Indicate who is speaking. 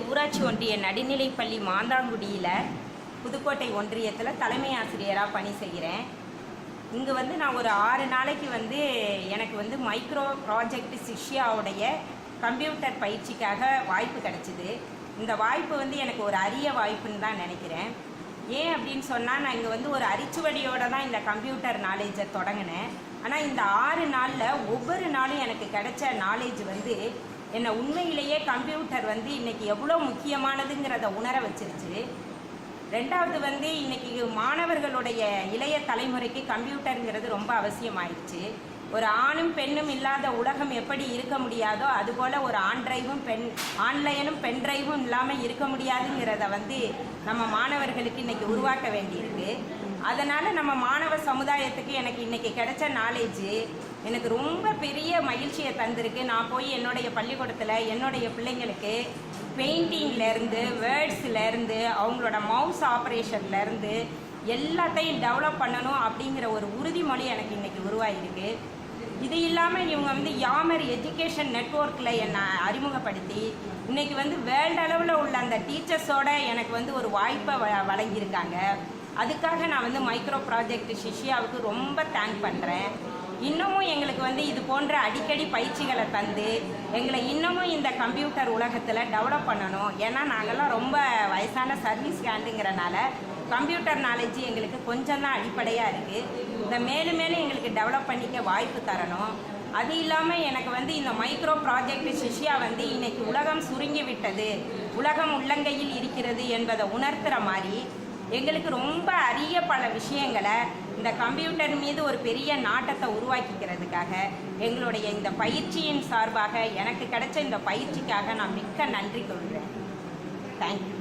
Speaker 1: ஊராட்சி ஒன்றிய நடுநிலைப்பள்ளி மாந்தாங்குடியில் புதுக்கோட்டை ஒன்றியத்தில் தலைமை ஆசிரியராக பணி செய்கிறேன். இங்கே நான் ஒரு 6 நாளைக்கு எனக்கு மைக்ரோ ப்ராஜெக்ட் சிஷ்யாவுடைய கம்ப்யூட்டர் பயிற்சிக்காக வாய்ப்பு கிடச்சிது. இந்த வாய்ப்பு எனக்கு ஒரு அரிய வாய்ப்புன்னு தான் நினைக்கிறேன். ஏன் அப்படின்னு சொன்னால், நான் இங்கே ஒரு அரிச்சுவடியோடு தான் இந்த கம்ப்யூட்டர் நாலேஜை தொடங்கினேன். ஆனால் இந்த 6 நாளில் ஒவ்வொரு நாளும் எனக்கு கிடைச்ச நாலேஜ் என்னை உண்மையிலேயே கம்ப்யூட்டர் இன்றைக்கி எவ்வளோ முக்கியமானதுங்கிறத உணர வச்சிருச்சு. ரெண்டாவது இன்றைக்கி மாணவர்களுடைய இளைய தலைமுறைக்கு கம்ப்யூட்டருங்கிறது ரொம்ப அவசியமாயிடுச்சு. ஒரு ஆணும் பெண்ணும் இல்லாத உலகம் எப்படி இருக்க முடியாதோ அதுபோல் ஒரு ஆன்லைனும் பென் டிரைவும் இல்லாமல் இருக்க முடியாதுங்கிறத நம்ம மாணவர்களுக்கு இன்றைக்கி உருவாக்க வேண்டியிருக்கு. அதனால் நம்ம மாணவ சமுதாயத்துக்கு எனக்கு இன்றைக்கி கிடைச்ச நாலேஜு எனக்கு ரொம்ப பெரிய மகிழ்ச்சியை தந்திருக்கு. நான் போய் என்னுடைய பள்ளிக்கூடத்தில் என்னுடைய பிள்ளைங்களுக்கு பெயிண்டிங்லேருந்து வேர்ட்ஸ்லேருந்து அவங்களோட மவுஸ் ஆப்ரேஷன்லேருந்து எல்லாத்தையும் டெவலப் பண்ணணும் அப்படிங்கிற ஒரு உறுதிமொழி எனக்கு இன்றைக்கி உருவாகிருக்கு. இது இல்லாமல் இவங்க யாமர் எஜுகேஷன் நெட்வொர்க்கில் என்னை அறிமுகப்படுத்தி இன்றைக்கி வேர்ல்டு அளவில் உள்ள அந்த டீச்சர்ஸோட எனக்கு ஒரு வாய்ப்பை வழங்கியிருக்காங்க. அதுக்காக நான் மைக்ரோ ப்ராஜெக்ட் சிஷ்யாவுக்கு ரொம்ப தேங்க் பண்ணுறேன். இன்னமும் எங்களுக்கு இது போன்ற அடிக்கடி பயிற்சிகளை தந்து எங்களை இன்னமும் இந்த கம்ப்யூட்டர் உலகத்தில் டெவலப் பண்ணணும். ஏன்னா நாங்கள்லாம் ரொம்ப வயசான சர்வீஸ் கேண்டுங்கிறனால கம்ப்யூட்டர் நாலேஜ் எங்களுக்கு கொஞ்சம் தான் அடிப்படையாக இருக்குது. இதை மேலும் மேலும் எங்களுக்கு டெவலப் பண்ணிக்க வாய்ப்பு தரணும். அது இல்லாமல் எனக்கு இந்த மைக்ரோ ப்ராஜெக்ட் சிஷ்யா இன்னைக்கு உலகம் சுருங்கி விட்டது, உலகம் உள்ளங்கையில் இருக்கிறது என்பதை உணர்த்துகிற மாதிரி எங்களுக்கு ரொம்ப அரிய பல விஷயங்களை இந்த கம்ப்யூட்டர் மீது ஒரு பெரிய நாட்டத்தை உருவாக்கிக்கிறதுக்காக எங்களுடைய இந்த பயிற்சியின் சார்பாக எனக்கு கிடைச்ச இந்த பயிற்சிக்காக நான் மிக்க நன்றி கொள்கிறேன். தேங்க்யூ.